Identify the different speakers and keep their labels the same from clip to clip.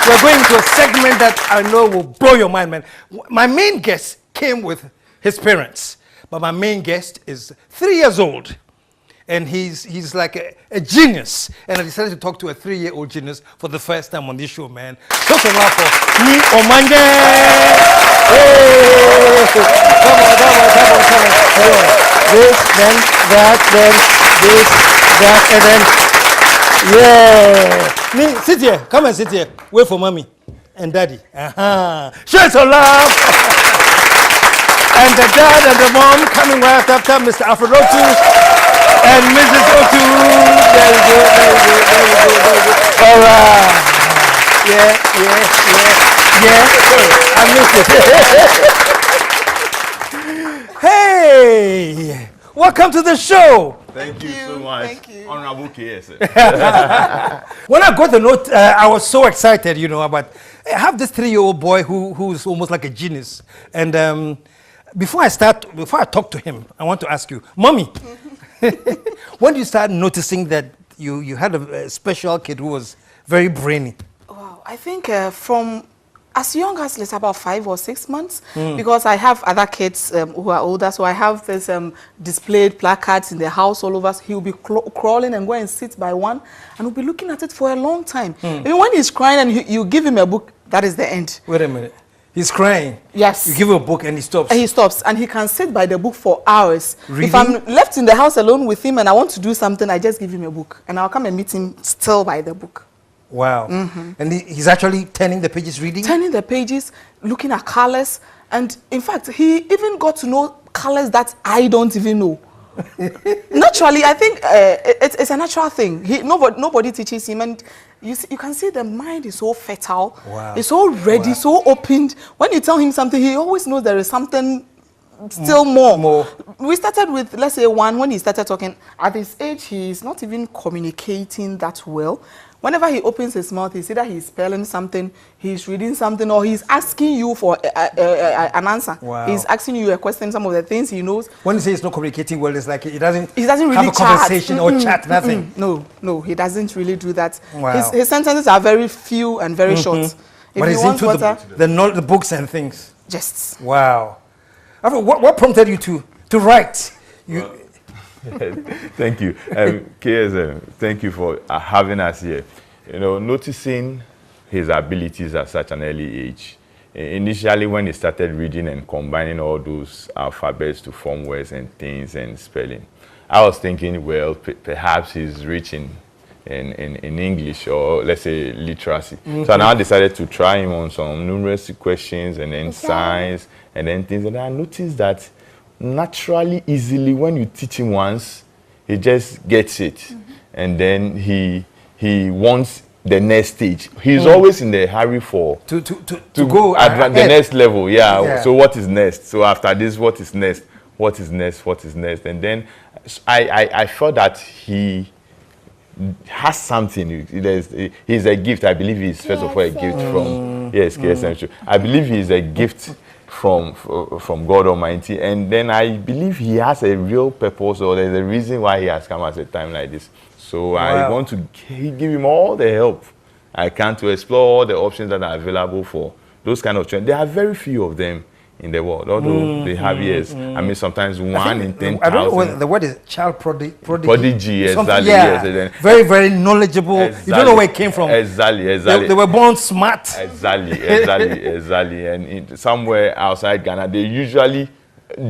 Speaker 1: we're going to a segment that I know will blow your mind, man. My main guest came with his parents, but my main guest is 3 years old. And he's like a genius. And I decided to talk to a 3-year-old genius for the first time on this show, man. Show some love for me, Omanje. Hey! Come on. This, then that, then this, that, and then, yeah. Me, sit here. Come and sit here. Wait for mommy and daddy. Show some love. And the dad and the mom coming right after Mr. Afrodotu. And Mrs. Otu, very good. All right. Yeah. I missed it. Hey, welcome to the show.
Speaker 2: Thank you so much.
Speaker 3: Thank you.
Speaker 2: Honorable KS.
Speaker 1: When I got the note, I was so excited, about. I have this 3-year-old boy who's almost like a genius. And before I talk to him, I want to ask you, Mommy. When did you start noticing that you had a special kid who was very brainy?
Speaker 3: Wow, I think from as young as let's say about 5 or 6 months, because I have other kids who are older, so I have this displayed placards in the house all over. He'll be crawling and go and sit by one, and we'll be looking at it for a long time. Even when he's crying and you give him a book, that is the end.
Speaker 1: Wait a minute. He's crying.
Speaker 3: Yes.
Speaker 1: You give him a book and he stops.
Speaker 3: And he stops, and he can sit by the book for hours.
Speaker 1: Reading?
Speaker 3: If I'm left in the house alone with him and I want to do something, I just give him a book, and I'll come and meet him still by the book.
Speaker 1: Wow. And he's actually turning the pages, reading?
Speaker 3: Turning the pages, looking at colors, and in fact, he even got to know colors that I don't even know. Naturally, I think it's a natural thing. Nobody teaches him, and you can see the mind is so fertile.
Speaker 1: Wow.
Speaker 3: It's so ready, so opened. When you tell him something, he always knows there is something still more. We started with, let's say, 1. When he started talking, at his age, he's not even communicating that well. Whenever he opens his mouth, it's either he's spelling something, he's reading something, or he's asking you for an answer.
Speaker 1: Wow.
Speaker 3: He's asking you a question, some of the things he knows.
Speaker 1: When you say he's not communicating well, it's like he doesn't
Speaker 3: really
Speaker 1: have a conversation or chat, nothing.
Speaker 3: No, he doesn't really do that.
Speaker 1: Wow.
Speaker 3: His sentences are very few and very short.
Speaker 1: But he's into the books and things.
Speaker 3: Just.
Speaker 1: Wow. What prompted you to write?
Speaker 2: Thank you. KS, thank you for having us here. Noticing his abilities at such an early age. Initially, when he started reading and combining all those alphabets to form words and things and spelling, I was thinking, well, perhaps he's rich in English, or let's say literacy. So I now decided to try him on some numeracy questions and then science and then things. And I noticed that naturally, easily, when you teach him once, he just gets it. And then he wants the next stage. He's always in the hurry to go at the next level. Yeah. So what is next? So after this, what is next? What is next? What is next? And then I felt that he has something. He's a gift. I believe he's first of all a gift from KSM. I believe he's a gift from God Almighty, and then I believe he has a real purpose, or there's a reason why he has come at a time like this. So I want to give him all the help I can to explore all the options that are available for those kind of children. There are very few of them in the world, although they have years. I mean, sometimes 1 in 10,000.
Speaker 1: I don't know what the word is. Child prodigy.
Speaker 2: Prodigy, exactly.
Speaker 1: Yeah.
Speaker 2: Yes,
Speaker 1: very, very knowledgeable. Exactly. You don't know where it came from.
Speaker 2: Exactly.
Speaker 1: They were born smart.
Speaker 2: Exactly. And somewhere outside Ghana, they usually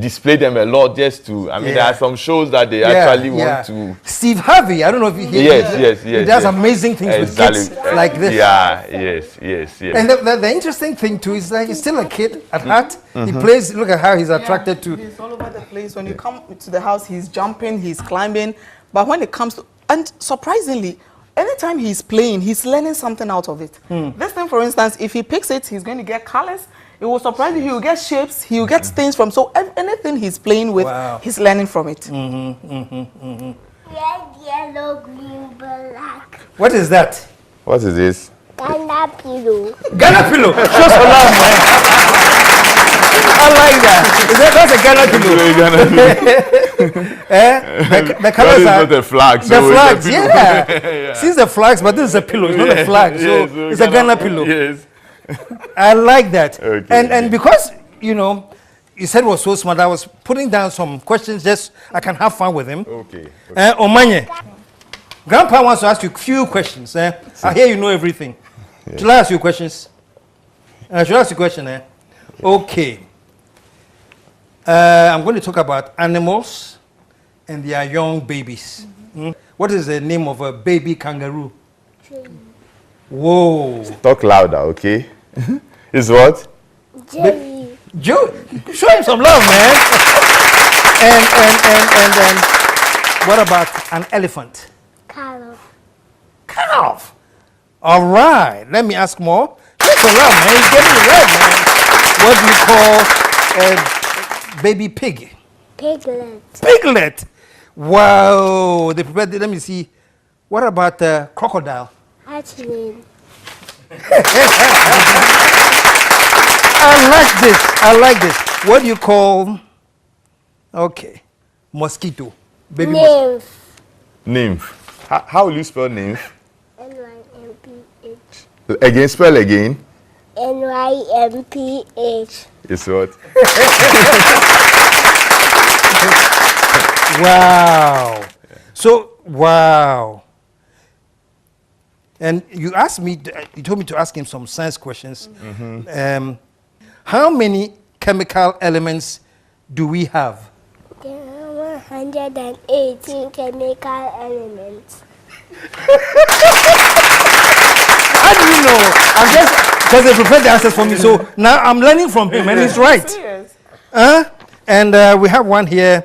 Speaker 2: display them a lot just to. I mean, there are some shows that they actually want to.
Speaker 1: Steve Harvey, I don't know if he.
Speaker 2: Yes.
Speaker 1: He does amazing things with kids like this.
Speaker 2: Yes.
Speaker 1: And the interesting thing too is like he's still a kid at heart. He plays. Look at how he's attracted to.
Speaker 3: He's all over the place. When you come to the house, he's jumping, he's climbing. But when it comes to, and surprisingly, anytime he's playing, he's learning something out of it. This thing, for instance, if he picks it, he's going to get colors. It will surprise you. He will get shapes. He will get things from. So anything he's playing with, he's learning from it.
Speaker 4: Red, yellow, green, black.
Speaker 1: What is that?
Speaker 2: What is this?
Speaker 4: Ghana pillow.
Speaker 1: Ghana pillow. Show some love, man. I like that. That's a Ghana pillow. The colors
Speaker 2: are the flags.
Speaker 1: The flags, yeah. Since the flags, but this is a pillow. It's not a flag, so it's a Ghana pillow.
Speaker 2: Yes.
Speaker 1: I like that.
Speaker 2: Okay.
Speaker 1: And because you said it was so smart, I was putting down some questions just I can have fun with him.
Speaker 2: Okay.
Speaker 1: Omanye, Grandpa wants to ask you a few questions. I hear you know everything. Yes. Should I ask you questions? Should I ask you a question? Okay. I'm going to talk about animals and their young babies. What is the name of a baby kangaroo? Whoa.
Speaker 2: Talk louder, okay? It's what?
Speaker 4: Jerry.
Speaker 1: Joe, show him some love, man. and what about an elephant?
Speaker 4: Calf.
Speaker 1: Calf. All right. Let me ask more. Show some love, man. He's getting it right, man. What do you call a baby pig?
Speaker 4: Piglet.
Speaker 1: Piglet. Wow. They prepared. Let me see. What about crocodile?
Speaker 4: Hatchling.
Speaker 1: I like this. What do you call? Okay, mosquito. Baby
Speaker 4: Nymph.
Speaker 2: Nymph. How will you spell nymph?
Speaker 4: N-Y-M-P-H.
Speaker 2: Again, spell again.
Speaker 4: N-Y-M-P-H.
Speaker 2: It's what?
Speaker 1: Wow. So, wow. And you asked me, you told me to ask him some science questions. How many chemical elements do we have?
Speaker 4: There are 118 chemical elements.
Speaker 1: How do you know? I'm just, because they prepared the answers for me, so now I'm learning from him, and he's right. And we have one here.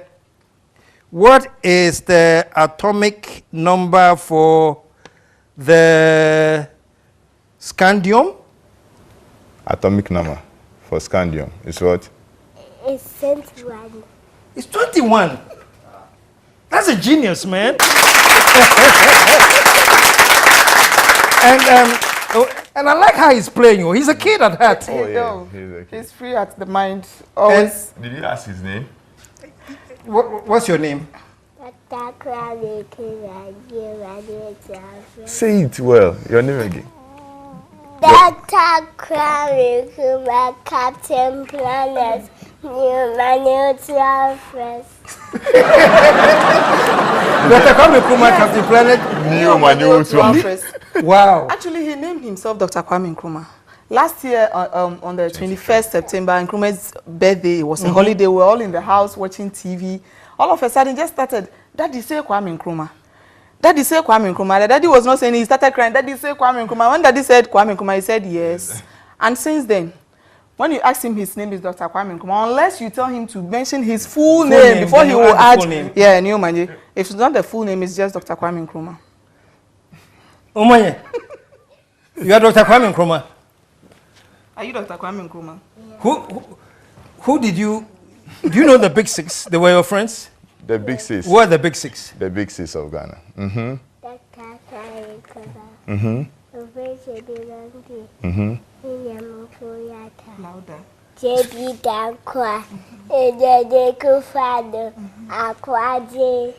Speaker 1: What is the atomic number for the scandium?
Speaker 2: Atomic number for scandium is what?
Speaker 4: It's 21.
Speaker 1: It's 21. That's a genius, man. And I like how he's playing. He's a kid at heart.
Speaker 2: Oh, yeah. He's a kid.
Speaker 3: He's free at the mind. Always.
Speaker 2: Did you ask his name?
Speaker 1: What's your name?
Speaker 2: Say it well. Your name again.
Speaker 4: Dr. Kwame Nkrumah, Captain Planet, neutral first.
Speaker 1: Dr. Kwame Nkrumah, Captain Planet.
Speaker 2: Neutral
Speaker 3: first.
Speaker 1: Wow.
Speaker 3: Actually, he named himself Dr. Kwame Nkrumah. Last year, on the 21st September, Nkrumah's birthday, it was a holiday. We were all in the house watching TV. All of a sudden, just started, Daddy say Kwame Nkrumah. Daddy say Kwame Nkrumah. The daddy was not saying, he started crying. Daddy say Kwame Nkrumah. When Daddy said Kwame Nkrumah, he said yes. And since then, when you ask him his name is Dr. Kwame Nkrumah, unless you tell him to mention his full name before he will add, yeah, Newman. If it's not the full name, it's just Dr. Kwame Nkrumah.
Speaker 1: Omanye, you are Dr. Kwame Nkrumah.
Speaker 3: Are you Dr. Kwame Nkrumah?
Speaker 1: Yeah. Who did you? Do you know the Big Six? They were your friends.
Speaker 2: The Big Six.
Speaker 1: Who are the Big Six?
Speaker 2: The Big Six of Ghana.
Speaker 4: Dr. Kwame Nkrumah.
Speaker 3: Louder.
Speaker 4: JB Dankwa. Ejede Kufado. Akwaje.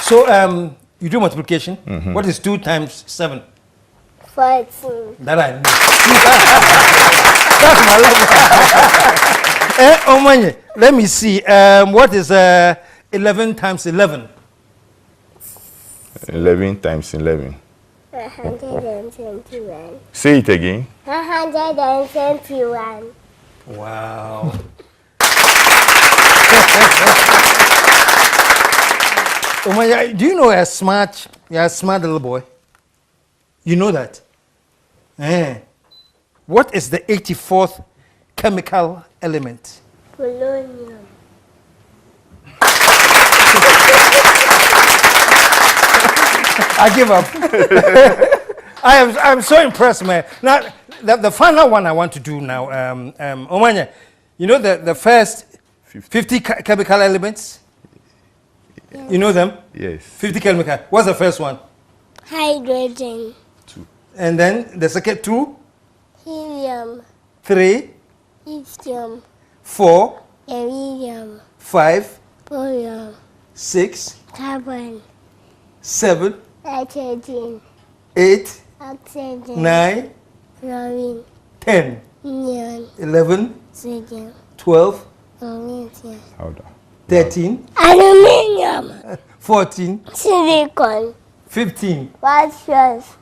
Speaker 1: So you do multiplication. What is 2 times 7?
Speaker 4: 14.
Speaker 1: That I know. That's my love. Omanye, let me see. What is 11 times 11?
Speaker 2: 11 times 11.
Speaker 4: 121.
Speaker 2: Say it again.
Speaker 4: 121.
Speaker 1: Wow. Omanye, do you know you're a smart little boy? You know that? What is the 84th chemical element?
Speaker 4: Polonium.
Speaker 1: I give up. I'm so impressed, man. Now, the final one I want to do now, Omanye, you know the first 50 chemical elements? Yes. You know them?
Speaker 2: Yes.
Speaker 1: 50 chemical. What's the first one?
Speaker 4: Hydrogen.
Speaker 1: And then the second 2.
Speaker 4: helium,
Speaker 1: 3,
Speaker 4: lithium,
Speaker 1: 4,
Speaker 4: iridium,
Speaker 1: 5,
Speaker 4: barium,
Speaker 1: 6,
Speaker 4: carbon,
Speaker 1: 7,
Speaker 4: nitrogen,
Speaker 1: 8,
Speaker 4: oxygen,
Speaker 1: 9,
Speaker 4: chlorine,
Speaker 1: 10,
Speaker 4: neon,
Speaker 1: 11,
Speaker 4: sodium,
Speaker 1: 12,
Speaker 4: magnesium,
Speaker 2: Hold on.
Speaker 1: 13,
Speaker 4: aluminium,
Speaker 1: 14,
Speaker 4: silicon,
Speaker 1: 15,
Speaker 4: phosphorus,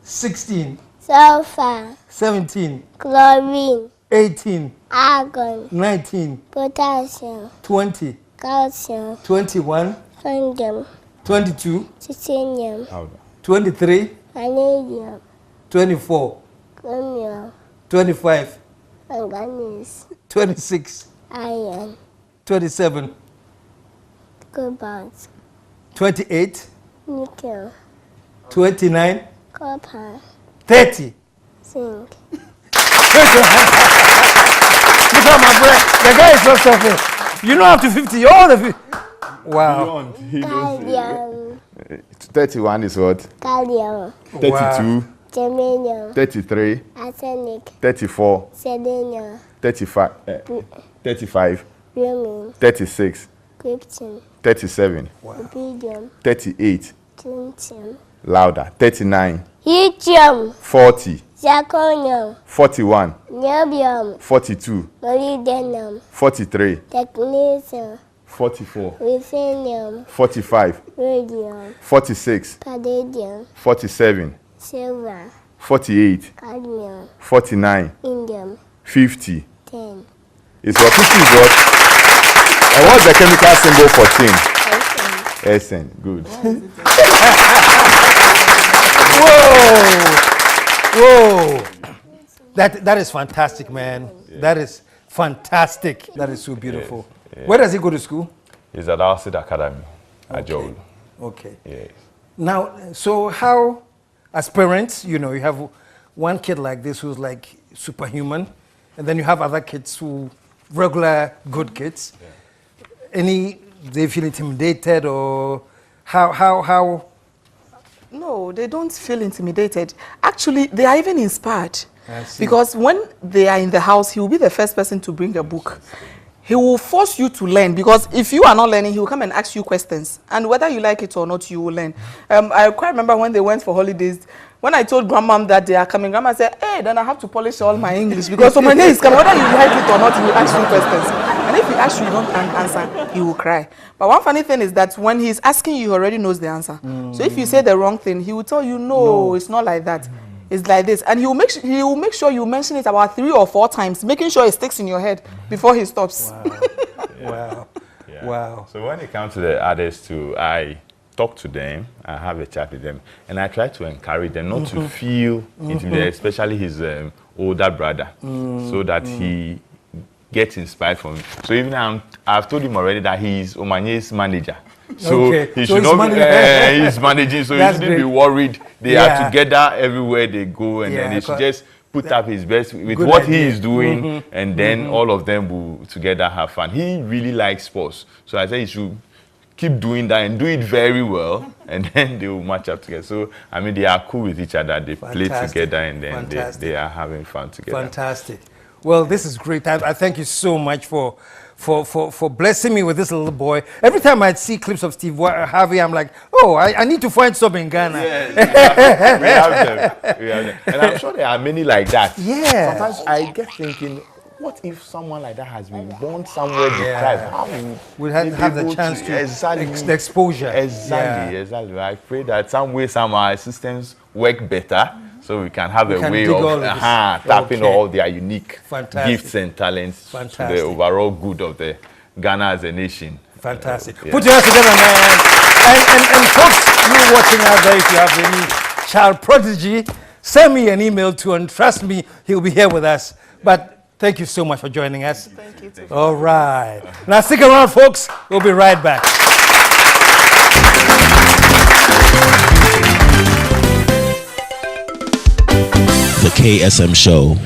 Speaker 1: 16,
Speaker 4: sulfur,
Speaker 1: 17,
Speaker 4: chlorine,
Speaker 1: 18,
Speaker 4: argon,
Speaker 1: 19,
Speaker 4: potassium,
Speaker 1: 20,
Speaker 4: calcium,
Speaker 1: 21,
Speaker 4: sodium,
Speaker 1: 22,
Speaker 4: titanium,
Speaker 2: Hold on.
Speaker 1: 23,
Speaker 4: vanadium,
Speaker 1: 24,
Speaker 4: chromium,
Speaker 1: 25,
Speaker 4: manganese,
Speaker 1: 26,
Speaker 4: iron,
Speaker 1: 27,
Speaker 4: cobalt,
Speaker 1: 28,
Speaker 4: nickel,
Speaker 1: 29,
Speaker 4: copper,
Speaker 1: 30.
Speaker 4: zinc.
Speaker 1: Look at my friend. The guy is so suffering. You know up to 50. All the 50. Wow.
Speaker 2: Beyond, he knows,
Speaker 4: Gallium,
Speaker 2: 31 is what?
Speaker 4: gallium,
Speaker 2: 32,
Speaker 4: germanium,
Speaker 2: 33,
Speaker 4: arsenic,
Speaker 2: 34,
Speaker 4: selenium,
Speaker 2: 35, 35,
Speaker 4: bromine,
Speaker 2: 36,
Speaker 4: krypton,
Speaker 2: 37,
Speaker 4: rubidium,
Speaker 2: 38,
Speaker 4: strontium,
Speaker 2: louder, 39,
Speaker 4: yttrium,
Speaker 2: 40,
Speaker 4: zirconium,
Speaker 2: 41,
Speaker 4: niobium,
Speaker 2: 42,
Speaker 4: molybdenum,
Speaker 2: 43,
Speaker 4: technetium,
Speaker 2: 44,
Speaker 4: ruthenium,
Speaker 2: 45,
Speaker 4: radium,
Speaker 2: 46,
Speaker 4: palladium,
Speaker 2: 47,
Speaker 4: silver,
Speaker 2: 48,
Speaker 4: cadmium,
Speaker 2: 49,
Speaker 4: indium,
Speaker 2: 50.
Speaker 4: 10,
Speaker 2: Is what 50 is what? And what's the chemical symbol for tin?
Speaker 4: ocean,
Speaker 2: SN. Good.
Speaker 1: Whoa. That is fantastic, man. That is fantastic. That is so beautiful. Where does he go to school?
Speaker 2: He's at Alcid Academy, Ajol.
Speaker 1: Okay.
Speaker 2: Yes.
Speaker 1: Now, so how, as parents, you know, you have one kid like this who's like superhuman, and then you have other kids who regular good kids. They feel intimidated or how?
Speaker 3: No, they don't feel intimidated. Actually, they are even inspired.
Speaker 1: I see.
Speaker 3: Because when they are in the house, he will be the first person to bring a book. He will force you to learn, because if you are not learning, he will come and ask you questions. And whether you like it or not, you will learn. I quite remember when they went for holidays, when I told grandma that they are coming, grandma said, hey, then I have to polish all my English, because so my name is coming. Whether you like it or not, he will ask you questions. And if he asks you, you don't answer, he will cry. But one funny thing is that when he's asking you, he already knows the answer. So if you say the wrong thing, he will tell you, no, it's not like that. It's like this. And he will make sure you mention it about 3 or 4 times, making sure it sticks in your head before he stops.
Speaker 1: Wow.
Speaker 2: Yeah.
Speaker 1: Wow.
Speaker 2: So when it comes to the others too, I talk to them, I have a chat with them, and I try to encourage them not to feel intimidated, especially his older brother, so that he gets inspired from him. So even I've told him already that he's Omanye's manager. So he should not be, he's managing, so he shouldn't be worried. They are together everywhere they go, and then they should just put up his best with what he is doing, and then all of them will together have fun. He really likes sports, so I say he should keep doing that and do it very well, and then they will match up together. So I mean, they are cool with each other. They play together, and then they are having fun together.
Speaker 1: Fantastic. Well, this is great. I thank you so much for blessing me with this little boy. Every time I see clips of Steve Harvey, I'm like, oh, I need to find some in Ghana.
Speaker 2: Yes, we have them. And I'm sure there are many like that.
Speaker 1: Yeah.
Speaker 2: Sometimes I get thinking, what if someone like that has been born somewhere deprived? How
Speaker 1: we'll have the chance to the exposure.
Speaker 2: Exactly. I pray that some way, some our systems work better, so we can have a way of tapping all their unique gifts and talents to the overall good of the Ghana as a nation.
Speaker 1: Fantastic. Put your hands together, man. And folks, you watching out there, if you have any child prodigy, send me an email to, and trust me, he'll be here with us. But thank you so much for joining us.
Speaker 3: Thank you too.
Speaker 1: All right. Now stick around, folks. We'll be right back.
Speaker 5: The KSM Show.